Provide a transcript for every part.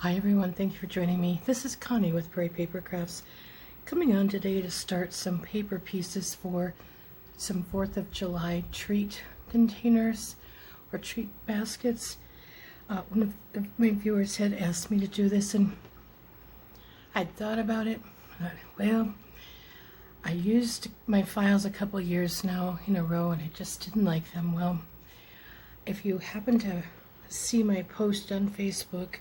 Hi everyone, thank you for joining me. This is Connie with Prairie Paper Crafts, coming on today to start some paper pieces for some 4th of July treat containers or treat baskets. One of my viewers had asked me to do this, and I'd thought about it. Well, I used my files a couple years now in a row and I just didn't like them. Well, if you happen to see my post on Facebook,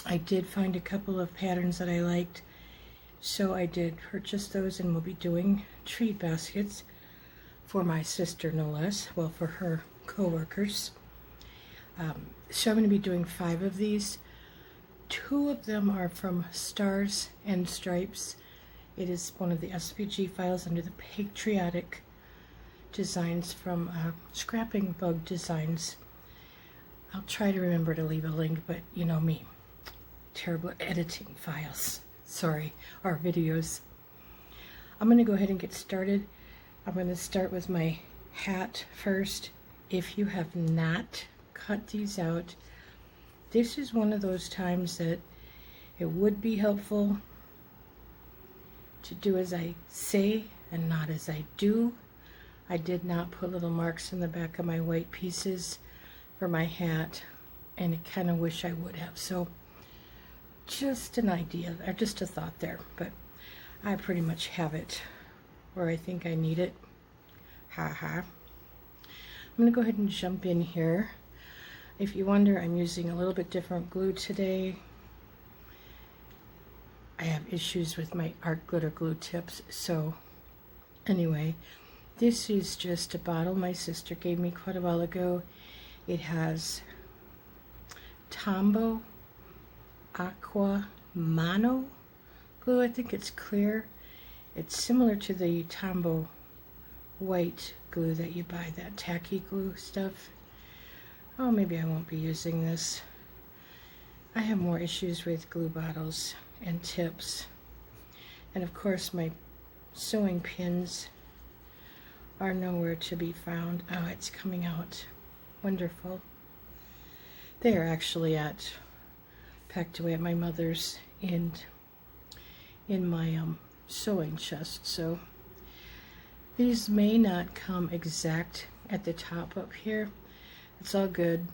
I did find a couple of patterns that I liked, so I did purchase those, and we'll be doing treat baskets for my sister, no less, well, for her co-workers. So I'm going to be doing 5 of these. 2 of them are from Stars and Stripes. It is one of the SVG files under the Patriotic designs from Scrapping Bug Designs. I'll try to remember to leave a link, but you know me. Terrible at editing files, sorry, or videos. I'm going to go ahead and get started. I'm going to start with my hat first. If you have not cut these out, this is one of those times that it would be helpful to do as I say and not as I do. I did not put little marks in the back of my white pieces for my hat, and I kind of wish I would have. So just an idea, or just a thought there, but I pretty much have it where I think I need it. I'm going to go ahead and jump in here. If you wonder, I'm using a little bit different glue today. I have issues with my art glitter glue tips, so anyway, this is just a bottle my sister gave me quite a while ago. It has Tombow Aqua Mono glue. I think it's clear. It's similar to the Tombow white glue that you buy, that tacky glue stuff. Oh, maybe I won't be using this. I have more issues with glue bottles and tips. And of course my sewing pins are nowhere to be found. Oh, it's coming out. Wonderful. They are actually packed away at my mother's and in my sewing chest, so these may not come exact at the top up here. It's all good.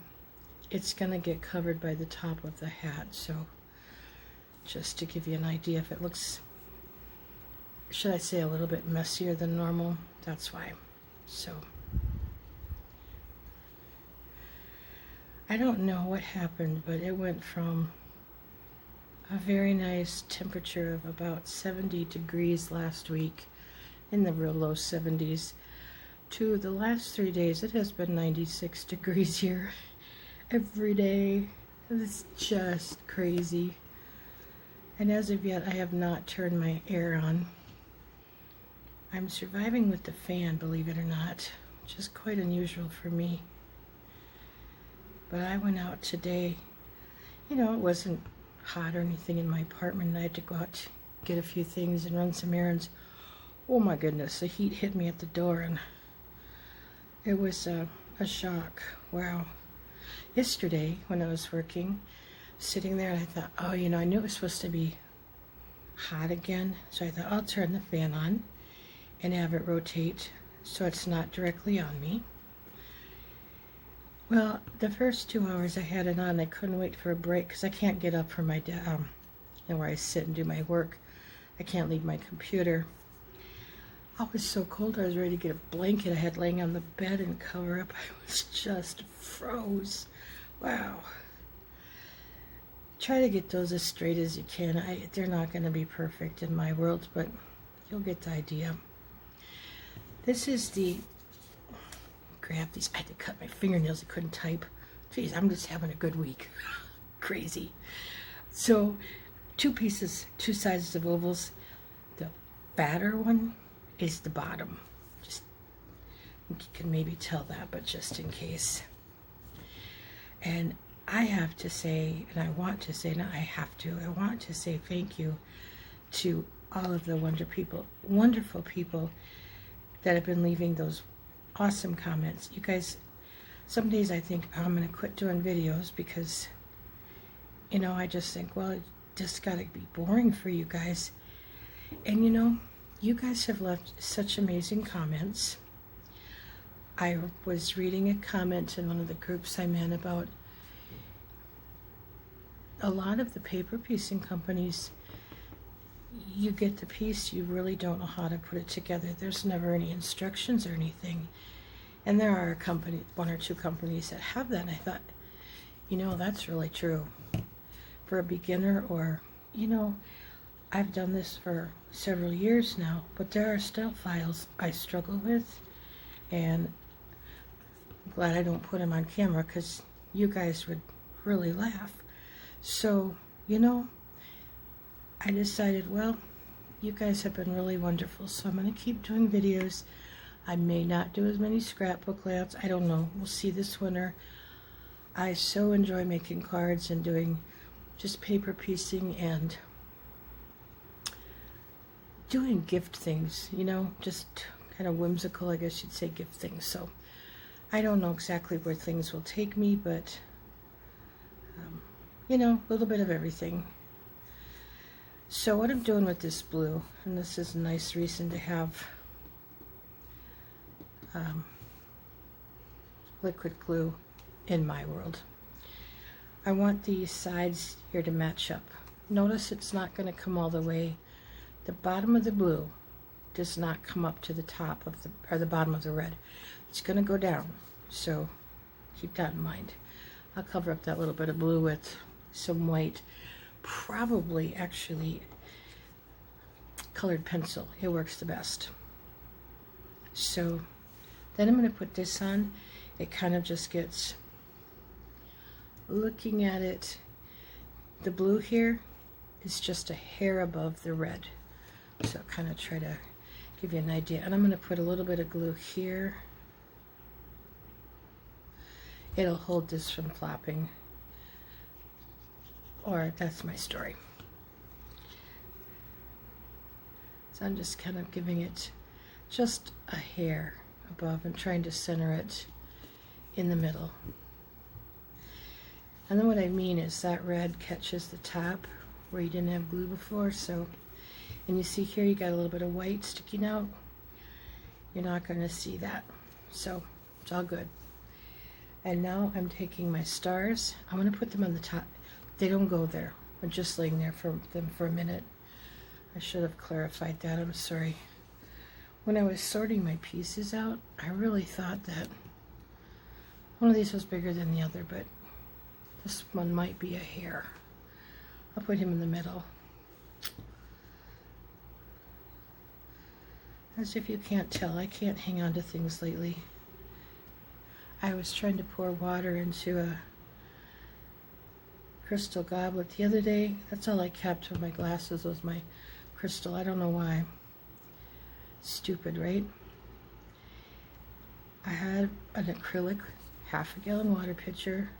It's gonna get covered by the top of the hat, so just to give you an idea, if it looks, should I say, a little bit messier than normal, that's why. So I don't know what happened, but it went from a very nice temperature of about 70 degrees last week, in the real low 70s, to the last 3 days it has been 96 degrees here every day. It's just crazy. And as of yet, I have not turned my air on. I'm surviving with the fan, believe it or not, which is quite unusual for me. But I went out today. You know, it wasn't hot or anything in my apartment, and I had to go out to get a few things and run some errands. Oh my goodness, the heat hit me at the door, and it was a shock. Wow. Yesterday when I was working, sitting there, and I thought, oh, you know, I knew it was supposed to be hot again, so I thought I'll turn the fan on and have it rotate so it's not directly on me. Well, the first 2 hours I had it on, I couldn't wait for a break because I can't get up from my where I sit and do my work. I can't leave my computer. I was so cold, I was ready to get a blanket I had laying on the bed and cover up. I was just froze. Wow. Try to get those as straight as you can. They're not going to be perfect in my world, but you'll get the idea. This is the, grab these, I had to cut my fingernails, I couldn't type. Geez, I'm just having a good week. Crazy. So 2 pieces, 2 sizes of ovals. The fatter one is the bottom. Just, you can maybe tell that, but just in case. And I have to say, and I want to say, not I have to, I want to say thank you to all of the wonderful people that have been leaving those awesome comments. You guys, some days I think, oh, I'm going to quit doing videos because you know, I just think, well, it just got to be boring for you guys. And you know, you guys have left such amazing comments. I was reading a comment in one of the groups I'm in about a lot of the paper piecing companies. You get the piece, you really don't know how to put it together. There's never any instructions or anything. And there are one or two companies that have that. And I thought, you know, that's really true. For a beginner, or, you know, I've done this for several years now, but there are still files I struggle with. And I'm glad I don't put them on camera because you guys would really laugh. So, you know, I decided, well, you guys have been really wonderful, so I'm going to keep doing videos. I may not do as many scrapbook layouts. I don't know. We'll see this winter. I so enjoy making cards and doing just paper piecing and doing gift things, you know, just kind of whimsical, I guess you'd say, gift things. So I don't know exactly where things will take me, but, you know, a little bit of everything. So what I'm doing with this blue, and this is a nice reason to have liquid glue in my world. I want these sides here to match up. Notice it's not going to come all the way. The bottom of the blue does not come up to the top of the bottom of the red. It's going to go down, so keep that in mind. I'll cover up that little bit of blue with some white, probably actually colored pencil. It works the best. So then I'm going to put this on. It kind of just gets, looking at it, the blue here is just a hair above the red. So I'll kind of try to give you an idea. And I'm going to put a little bit of glue here. It'll hold this from flopping. Or that's my story. So I'm just kind of giving it just a hair above and trying to center it in the middle. And then what I mean is that red catches the top where you didn't have glue before. So, and you see here you got a little bit of white sticking out. You're not going to see that. So it's all good. And now I'm taking my stars. I'm going to put them on the top. They don't go there. I'm just laying there for them for a minute. I should have clarified that. I'm sorry. When I was sorting my pieces out, I really thought that one of these was bigger than the other, but this one might be a hair. I'll put him in the middle. As if you can't tell, I can't hang on to things lately. I was trying to pour water into a crystal goblet the other day. That's all I kept of my glasses was my crystal. I don't know why. Stupid, right? I had an acrylic half-a-gallon water pitcher.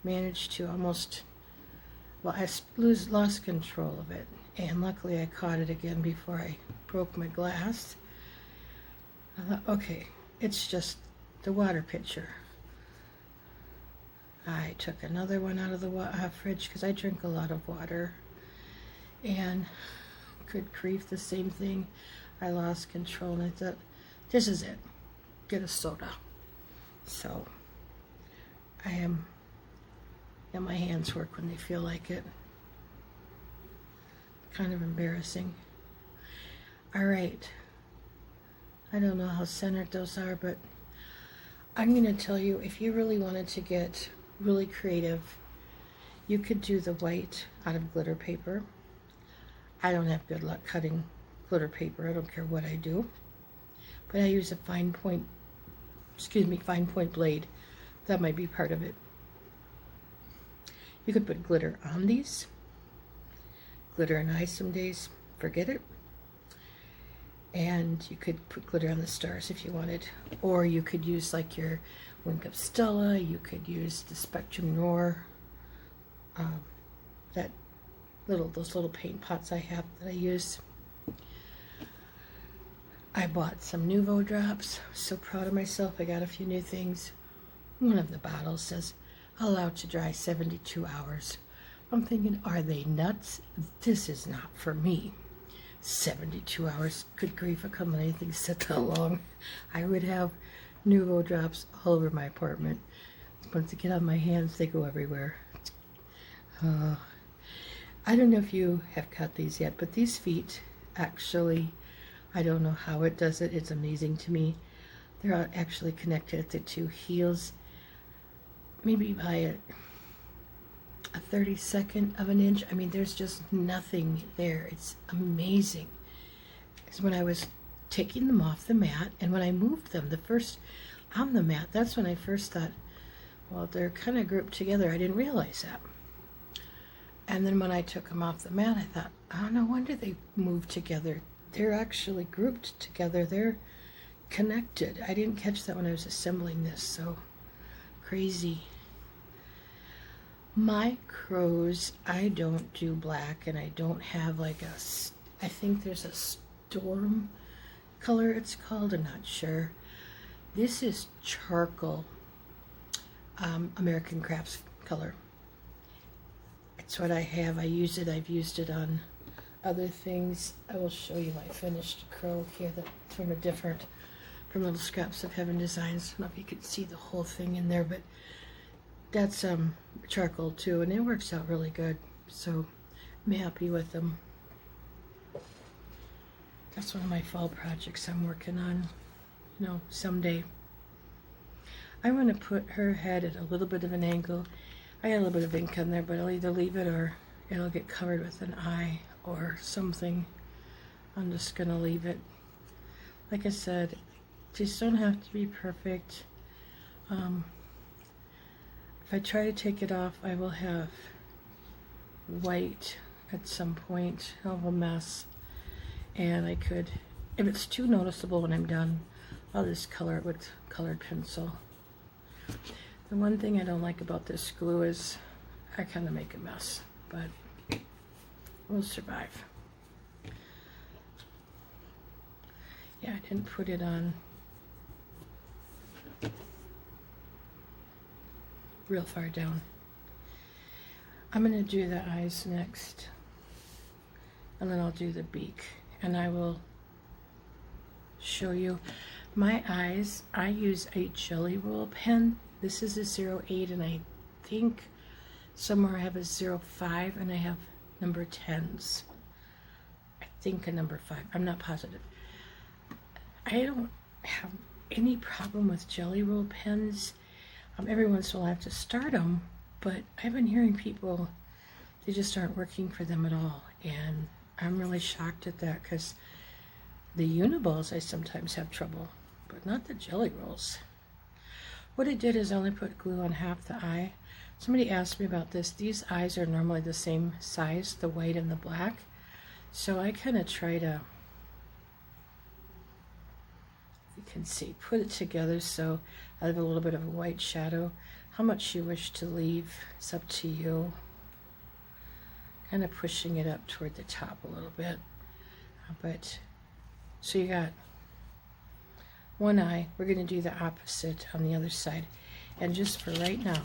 Managed to almost, well, I lost control of it. And luckily I caught it again before I broke my glass. I thought, okay, it's just the water pitcher. I took another one out of the fridge because I drink a lot of water. And good grief, the same thing. I lost control and I thought, this is it. Get a soda. So I am, and my hands work when they feel like it. Kind of embarrassing. All right. I don't know how centered those are, but I'm going to tell you, if you really wanted to get really creative, you could do the white out of glitter paper. I don't have good luck cutting glitter paper. I don't care what I do. But I use a fine point blade. That might be part of it. You could put glitter on these. Glitter and ice some days, forget it. And you could put glitter on the stars if you wanted. Or you could use like your Wink of Stella. You could use the Spectrum Noir. Those little paint pots I have that I use. I bought some Nuvo drops. So proud of myself. I got a few new things. One of the bottles says, allowed to dry 72 hours. I'm thinking, are they nuts? This is not for me. 72 hours. Good grief, I couldn't let anything sit that long. I would have Nuvo drops all over my apartment. Once they get on my hands, they go everywhere. I don't know if you have cut these yet, but these feet actually, I don't know how it does it. It's amazing to me. They're actually connected at the two heels, maybe by a 32nd of an inch. I mean, there's just nothing there. It's amazing. Because when I was taking them off the mat, and when I moved them, the first on the mat, that's when I first thought, well, they're kind of grouped together. I didn't realize that. And then when I took them off the mat, I thought, oh, no wonder they move together. They're actually grouped together. They're connected. I didn't catch that when I was assembling this, so crazy. My crows, I don't do black, and I don't have like I think there's a storm color it's called, I'm not sure. This is charcoal American Crafts color. It's what I have. I use it. I've used it on other things. I will show you my finished crow here that's from Little Scraps of Heaven Designs. I don't know if you can see the whole thing in there, but that's charcoal too, and it works out really good. So I'm happy with them. That's one of my fall projects I'm working on, someday. I want to put her head at a little bit of an angle. I got a little bit of ink on there, but I'll either leave it or it'll get covered with an eye or something. I'm just gonna leave it. Like I said, these don't have to be perfect. If I try to take it off, I will have white at some point. I'll have a mess. And I could, if it's too noticeable when I'm done, I'll just color it with colored pencil. The one thing I don't like about this glue is I kind of make a mess, but we'll survive. Yeah, I didn't put it on real far down. I'm going to do the eyes next, and then I'll do the beak, and I will show you my eyes. I use a Jelly Roll pen. This is a 08, and I think somewhere I have a 05, and I have number 10s. I think a number 5. I'm not positive. I don't have any problem with Jelly Roll pens. Every once in a while I have to start them, but I've been hearing people, they just aren't working for them at all, and I'm really shocked at that, because the Uniballs I sometimes have trouble, but not the Jelly Rolls. What I did is I only put glue on half the eye. Somebody asked me about this. These eyes are normally the same size, the white and the black, so I kind of try to, you can see, put it together so I have a little bit of a white shadow. How much you wish to leave, it's up to you. Kind of pushing it up toward the top a little bit. But, so you got one eye. We're going to do the opposite on the other side. And just for right now,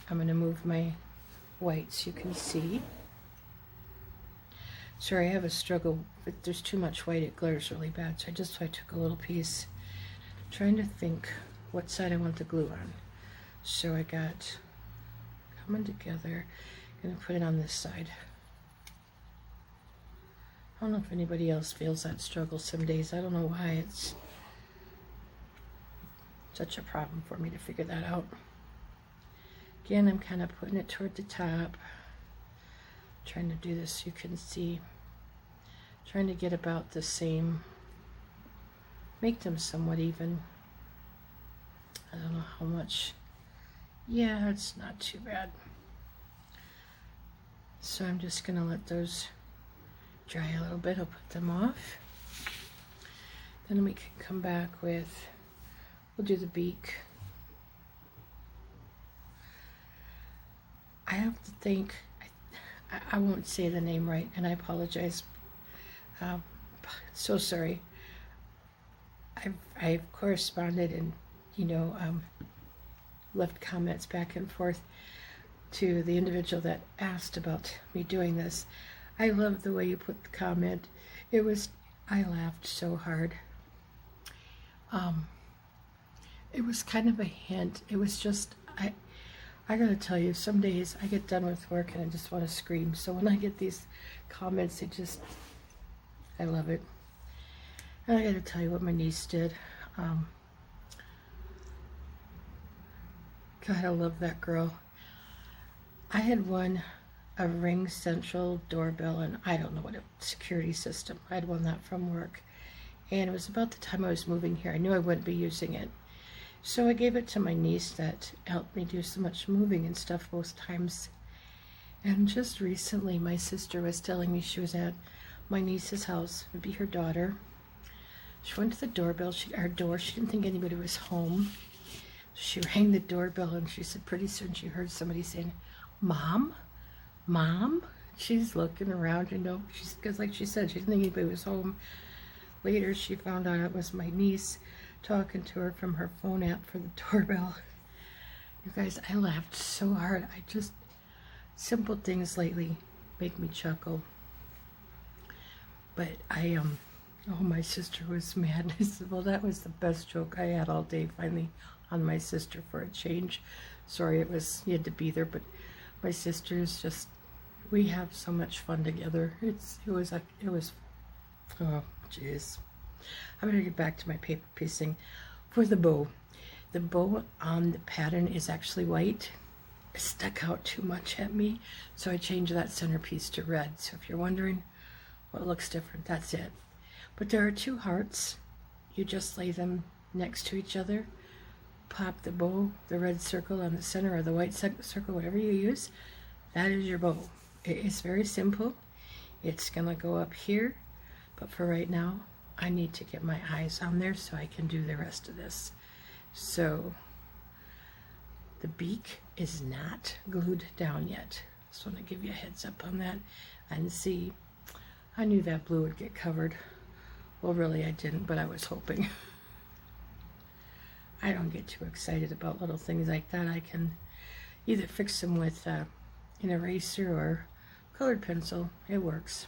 I'm going to move my white so you can see. Sorry, I have a struggle. If there's too much white, it glares really bad. So I took a little piece, trying to think what side I want the glue on. So I got coming together. I'm gonna put it on this side. I don't know if anybody else feels that struggle some days. I don't know why it's such a problem for me to figure that out. Again, I'm kind of putting it toward the top. Trying to do this so you can see. Trying to get about the same. Make them somewhat even. I don't know how much. Yeah, it's not too bad. So I'm just going to let those dry a little bit. I'll put them off. Then we can come back with, we'll do the beak. I have to think, I won't say the name right, and I apologize. So sorry. I've corresponded and, left comments back and forth to the individual that asked about me doing this. I love the way you put the comment. I laughed so hard. It was kind of a hint. It was just, I gotta tell you, some days I get done with work and I just want to scream. So when I get these comments, I love it. And I gotta tell you what my niece did. God, I love that girl. I had won a Ring Central doorbell, and I don't know what a security system. I had won that from work. And it was about the time I was moving here. I knew I wouldn't be using it. So I gave it to my niece that helped me do so much moving and stuff both times. And just recently, my sister was telling me she was at my niece's house. It would be her daughter. She went to the doorbell, our door. She didn't think anybody was home. She rang the doorbell, and she said pretty soon she heard somebody saying, "Mom? Mom?" She's looking around, because like she said, she didn't think anybody was home. Later, she found out it was my niece talking to her from her phone app for the doorbell. You guys, I laughed so hard. Simple things lately make me chuckle. But my sister was mad. I said, well, that was the best joke I had all day, finally, on my sister for a change. Sorry, you had to be there, but my sister's just, we have so much fun together. It was, oh, jeez. I'm going to get back to my paper piecing for the bow. The bow on the pattern is actually white. It stuck out too much at me, so I changed that centerpiece to red. So if you're wondering what looks different, that's it. But there are two hearts. You just lay them next to each other. Pop the bow, the red circle on the center, or the white circle, whatever you use. That is your bow. It is very simple. It's going to go up here, but for right now, I need to get my eyes on there so I can do the rest of this. So the beak is not glued down yet. Just want to give you a heads up on that. And see, I knew that blue would get covered. Well, really I didn't, but I was hoping. I don't get too excited about little things like that. I can either fix them with an eraser or colored pencil. It works.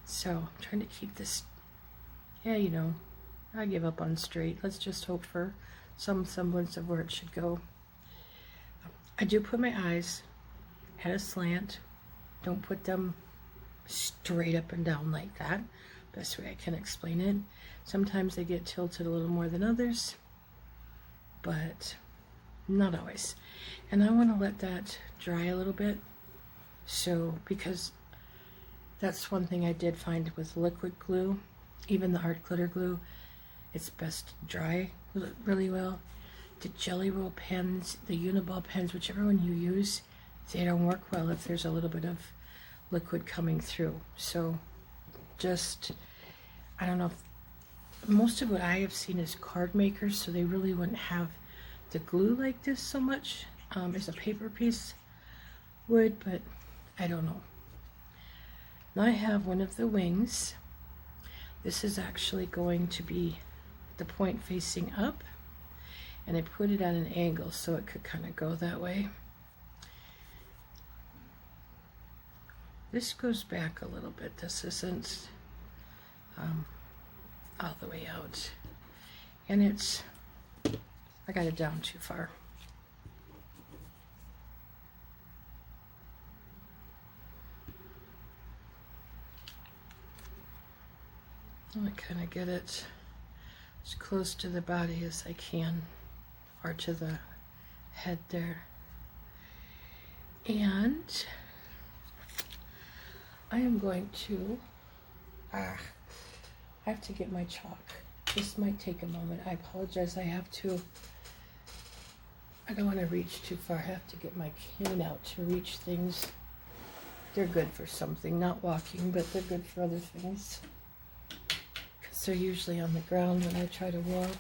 So I'm trying to keep this, I give up on straight. Let's just hope for some semblance of where it should go. I do put my eyes at a slant. Don't put them straight up and down like that. Best way I can explain it. Sometimes they get tilted a little more than others, but not always. And I want to let that dry a little bit. So, because that's one thing I did find with liquid glue, even the art glitter glue, it's best to dry really well. The jelly roll pens, the Uniball pens, whichever one you use, they don't work well if there's a little bit of liquid coming through. So I don't know, most of what I have seen is card makers, so they really wouldn't have the glue like this so much as a paper piece would, but I don't know. Now I have one of the wings. This is actually going to be the point facing up, and I put it at an angle so it could kind of go that way. This goes back a little bit. This isn't all the way out, and I got it down too far. I kind of get it as close to the body as I can, or to the head there. And I am going to, I have to get my chalk. This might take a moment. I apologize. I don't want to reach too far. I have to get my cane out to reach things. They're good for something, not walking, but they're good for other things. Because they're usually on the ground when I try to walk.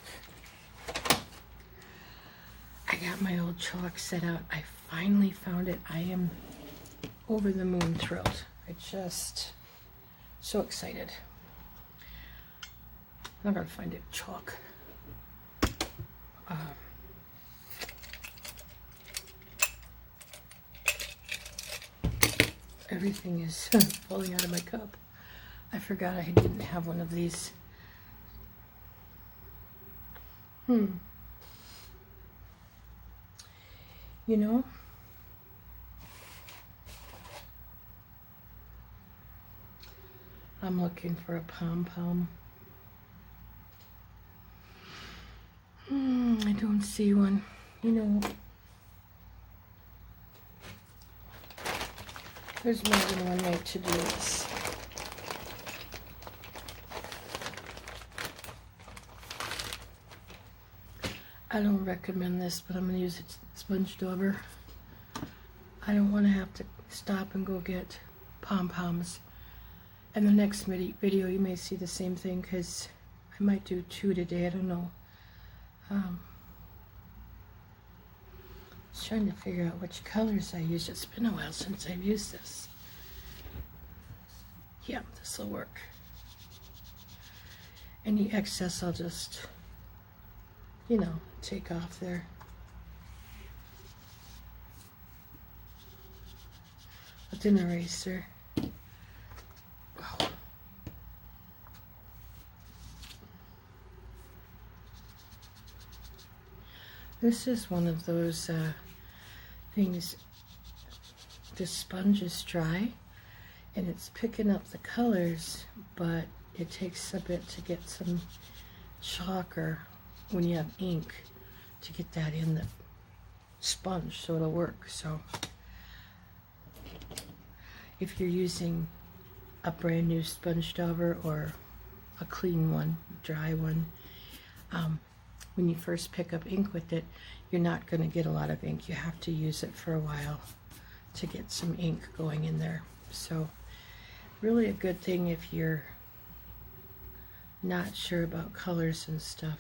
I got my old chalk set out. I finally found it. I am over the moon thrilled. So excited. I'm gonna find it chalk. Everything is falling out of my cup. I forgot I didn't have one of these. You know, I'm looking for a pom-pom. I don't see one. You know, there's more than one way to do this. I don't recommend this, but I'm going to use it sponge dauber. I don't want to have to stop and go get pom-poms. And the next video you may see the same thing, because I might do 2 today, I don't know. I was trying to figure out which colors I use. It's been a while since I've used this. Yeah, this will work. Any excess I'll just, you know, take off there. With an eraser. Wow. This is one of those things, the sponge is dry and it's picking up the colors, but it takes a bit to get some chalk, or when you have ink, to get that in the sponge so it'll work. So if you're using a brand new sponge dauber or a clean one, dry one, when you first pick up ink with it, you're not going to get a lot of ink. You have to use it for a while to get some ink going in there. So really a good thing if you're not sure about colors and stuff,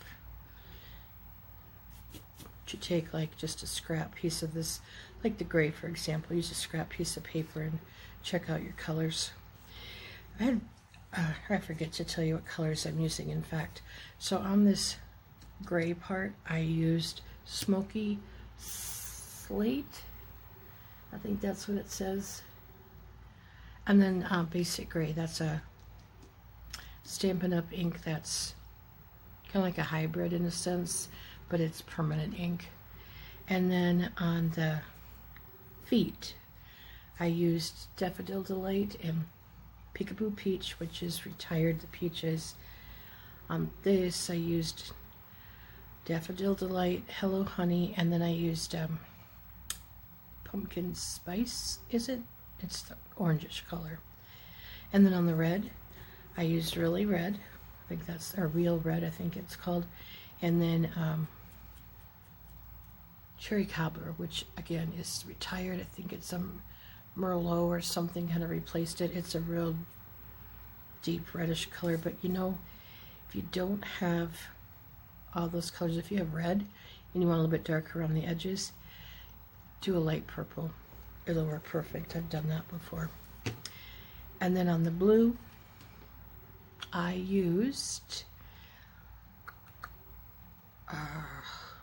to take like just a scrap piece of this, like the gray for example, use a scrap piece of paper and check out your colors. I forget to tell you what colors I'm using, in fact. So on this gray part I used Smoky Slate, I think that's what it says, and then basic gray. That's a Stampin' Up ink that's kind of like a hybrid in a sense, but it's permanent ink. And then on the feet I used Daffodil Delight and Peekaboo Peach, which is Retired the Peaches. On this I used Daffodil Delight, Hello Honey, and then I used Pumpkin Spice, is it? It's the orangish color. And then on the red, I used Really Red, I think that's, or Real Red I think it's called, and then Cherry Cobbler, which again is Retired. I think it's some Merlot or something kind of replaced it. It's a real deep reddish color, but you know, if you don't have all those colors, if you have red and you want a little bit darker around the edges, do a light purple. It'll work perfect. I've done that before. And then on the blue I used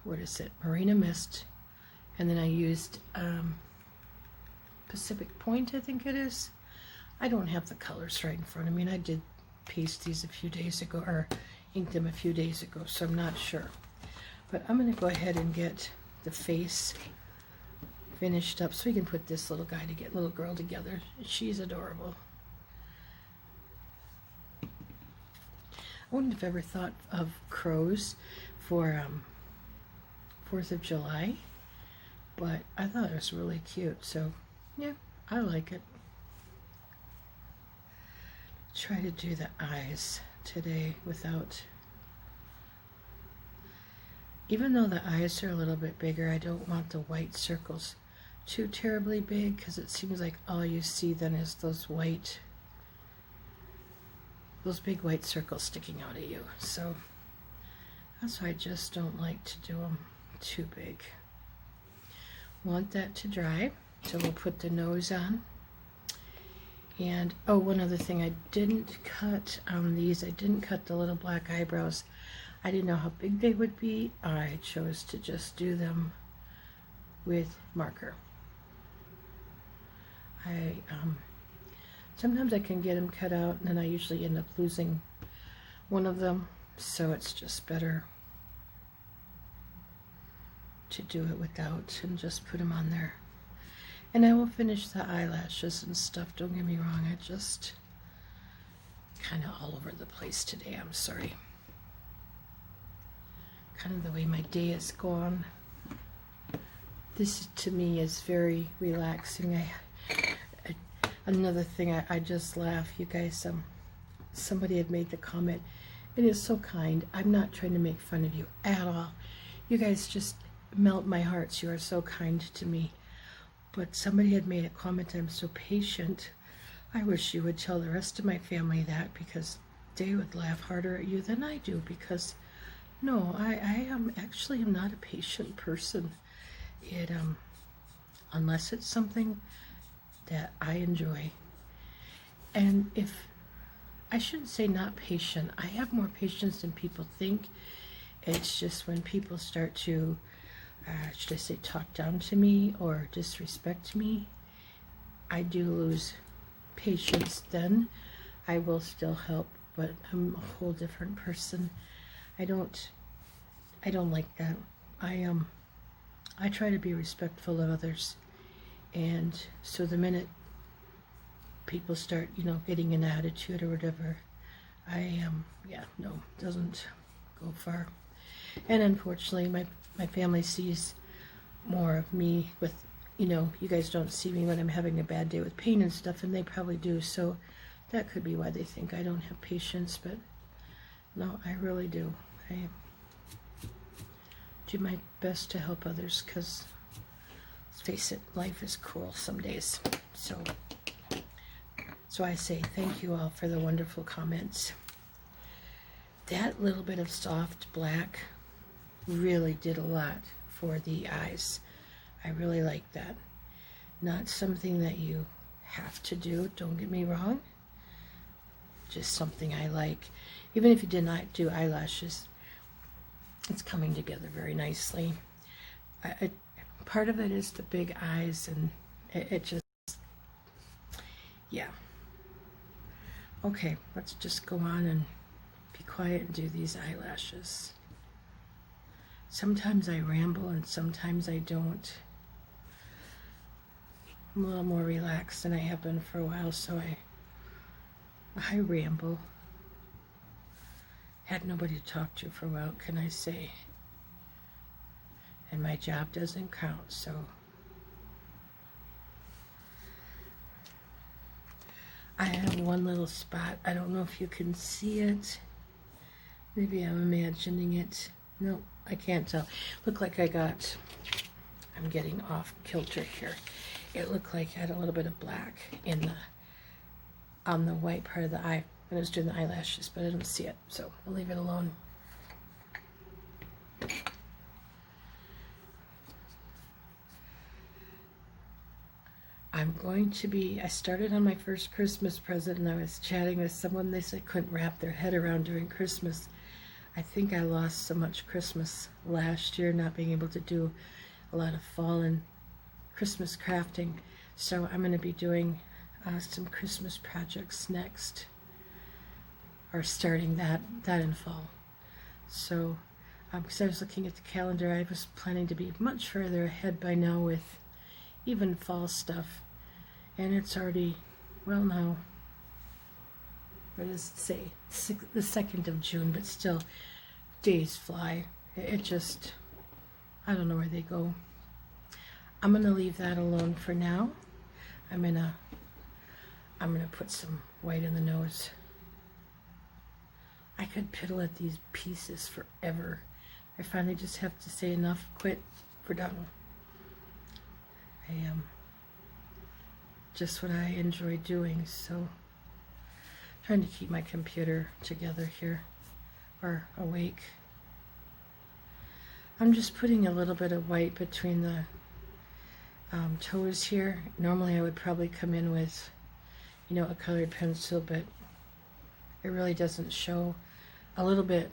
what is it, Marina Mist, and then I used Pacific Point, I think it is. I don't have the colors right in front of me, and I did paste these a few days ago, or ink them a few days ago, so I'm not sure. But I'm going to go ahead and get the face finished up so we can put this little girl together. She's adorable. I wouldn't have ever thought of crows for 4th of July, but I thought it was really cute, so yeah, I like it. Try to do the eyes today without, even though the eyes are a little bit bigger, I don't want the white circles too terribly big, because it seems like all you see then is those big white circles sticking out at you. So that's why I just don't like to do them too big. Want that to dry, so we'll put the nose on. And oh, one other thing, I didn't cut on these, I didn't cut the little black eyebrows. I didn't know how big they would be. I chose to just do them with marker. I Sometimes I can get them cut out, and then I usually end up losing one of them, so it's just better to do it without and just put them on there. And I will finish the eyelashes and stuff, don't get me wrong, I just kind of all over the place today, I'm sorry. Kind of the way my day has gone. This to me is very relaxing. Another thing, I just laugh, you guys, somebody had made the comment, it is so kind, I'm not trying to make fun of you at all. You guys just melt my hearts, you are so kind to me. But somebody had made a comment, I'm so patient. I wish you would tell the rest of my family that, because they would laugh harder at you than I do, because no, I am actually not a patient person. Unless it's something that I enjoy. And if, I shouldn't say not patient, I have more patience than people think. It's just when people start to, should I say, talk down to me or disrespect me, I do lose patience then. I will still help, but I'm a whole different person. I don't like that. I try to be respectful of others, and so the minute people start, getting an attitude or whatever, doesn't go far. And unfortunately, my family sees more of me with, you guys don't see me when I'm having a bad day with pain and stuff, and they probably do, so that could be why they think I don't have patience, but no, I really do. I do my best to help others, because let's face it, life is cruel some days. So I say thank you all for the wonderful comments. That little bit of soft black really did a lot for the eyes. I really like that. Not something that you have to do, don't get me wrong. Just something I like. Even if you did not do eyelashes, it's coming together very nicely. Part of it is the big eyes, and it just, yeah. Okay, let's just go on and be quiet and do these eyelashes. Sometimes I ramble and sometimes I don't. I'm a little more relaxed than I have been for a while, so I ramble. Had nobody to talk to for a while, can I say? And my job doesn't count, so I have one little spot. I don't know if you can see it. Maybe I'm imagining it. No, I can't tell. Looked like I'm getting off kilter here. It looked like I had a little bit of black on the white part of the eye when I was doing the eyelashes, but I don't see it, so I'll leave it alone. I started on my first Christmas present, and I was chatting with someone. They said couldn't wrap their head around during Christmas. I think I lost so much Christmas last year, not being able to do a lot of fall and Christmas crafting. So I'm going to be doing some Christmas projects next, or starting that in fall. So because I was looking at the calendar, I was planning to be much further ahead by now with even fall stuff, and it's already, well, now, what does it say, the 2nd of June, but still, days fly. It just, I don't know where they go. I'm gonna leave that alone for now. I'm gonna put some white in the nose. I could piddle at these pieces forever. I finally just have to say enough, quit, we're done. I am just what I enjoy doing, so trying to keep my computer together here, or awake. I'm just putting a little bit of white between the toes here. Normally I would probably come in with, a colored pencil, but it really doesn't show. A little bit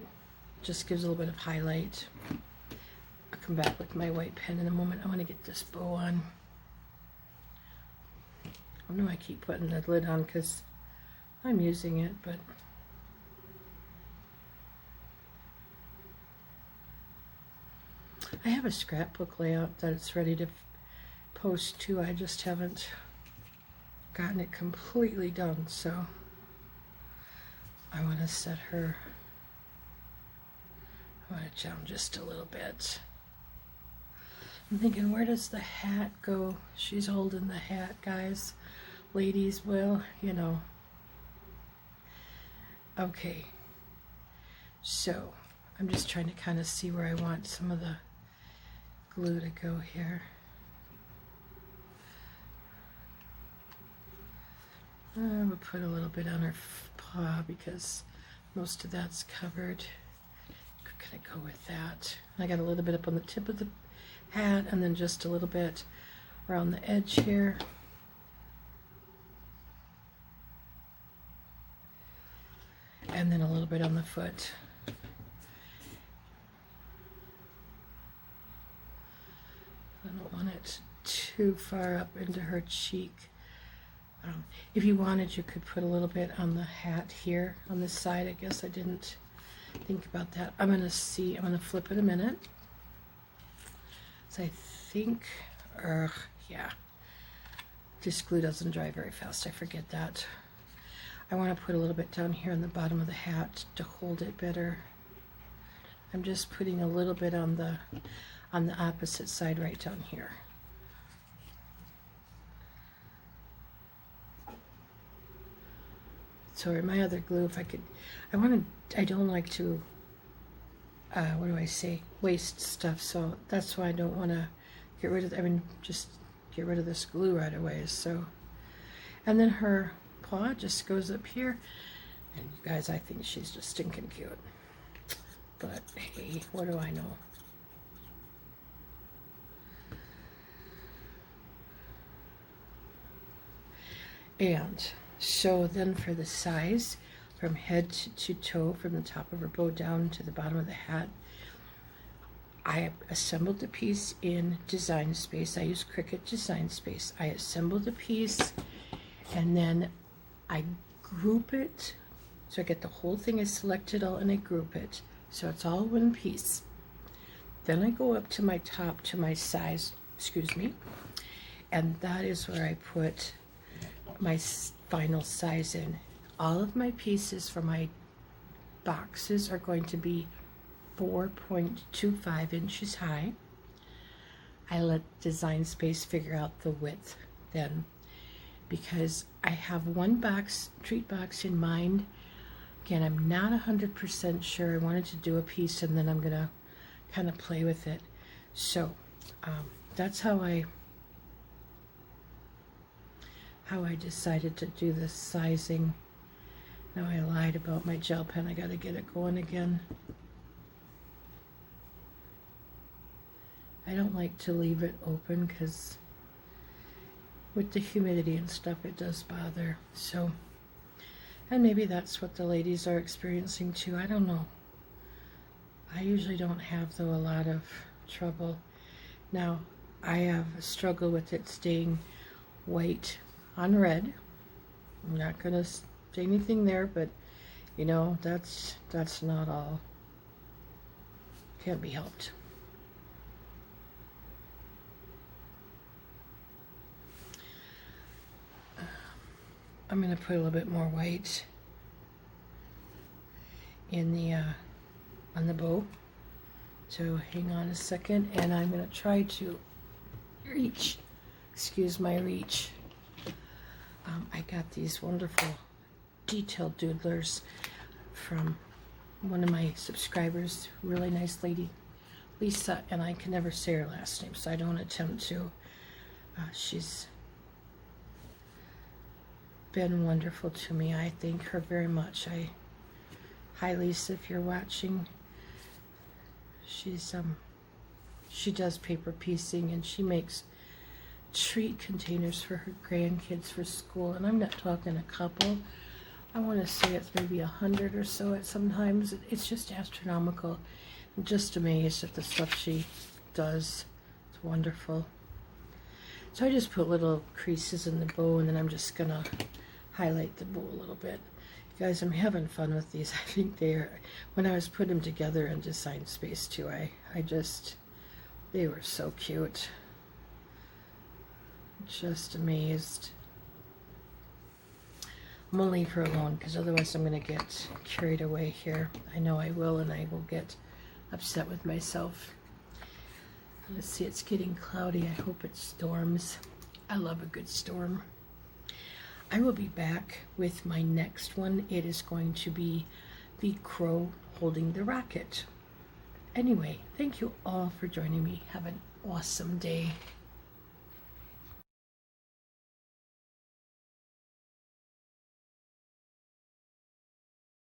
just gives a little bit of highlight. I'll come back with my white pen in a moment. I want to get this bow on. I know I keep putting the lid on because I'm using it, but I have a scrapbook layout that it's ready to post to. I just haven't gotten it completely done, so I want to set her, I want to down just a little bit. I'm thinking, where does the hat go? She's holding the hat, guys. Ladies, well, you know. Okay, so I'm just trying to kind of see where I want some of the glue to go here. I'm gonna put a little bit on her paw because most of that's covered. Could I go with that? I got a little bit up on the tip of the hat and then just a little bit around the edge here. And then a little bit on the foot. I don't want it too far up into her cheek. If you wanted, you could put a little bit on the hat here on this side. I guess I didn't think about that. I'm going to flip it a minute. So I think, yeah, this glue doesn't dry very fast. I forget that. I want to put a little bit down here on the bottom of the hat to hold it better. I'm just putting a little bit on the opposite side right down here. So in my other glue, if I could, I don't like to, what do I say, waste stuff. So that's why I don't want to get rid of, just get rid of this glue right away. So, and then her paw just goes up here. And you guys, I think she's just stinking cute. But hey, what do I know? And so then for the size, from head to toe, from the top of her bow down to the bottom of the hat, I assembled the piece in Design Space. I use Cricut Design Space. I assemble the piece and then I group it. So I get the whole thing is selected all and I group it. So it's all one piece. Then I go up to my top to my size, and that is where I put my final size in. All of my pieces for my boxes are going to be 4.25 inches high. I let Design Space figure out the width then, because I have one treat box in mind. Again, I'm not 100% sure. I wanted to do a piece and then I'm gonna kind of play with it. So that's how I decided to do this sizing. Now I lied about my gel pen. I gotta get it going again. I don't like to leave it open because with the humidity and stuff it does bother. So, and maybe that's what the ladies are experiencing too. I don't know. I usually don't have, though, a lot of trouble. Now, I have a struggle with it staying white on red. I'm not going to say anything there, but, you know, that's not all. Can't be helped. I'm going to put a little bit more white in the on the bow. So hang on a second, and I'm going to try to reach. Excuse my reach. I got these wonderful detailed doodlers from one of my subscribers, really nice lady, Lisa, and I can never say her last name, so I don't attempt to. She's been wonderful to me. I thank her very much. Hi Lisa, if you're watching. She does paper piecing and she makes treat containers for her grandkids for school, and I'm not talking a couple. I want to say it's maybe 100 or so at sometimes. It's just astronomical. I'm just amazed at the stuff she does. It's wonderful. So I just put little creases in the bow, and then I'm just gonna highlight the bow a little bit. You guys, I'm having fun with these. I think they are, when I was putting them together in Design Space too, they were so cute. Just amazed. I'm gonna leave her alone because otherwise I'm gonna get carried away here. I know I will, and I will get upset with myself. Let's see, it's getting cloudy. I hope it storms. I love a good storm. I will be back with my next one. It is going to be the crow holding the rocket. Anyway, thank you all for joining me. Have an awesome day.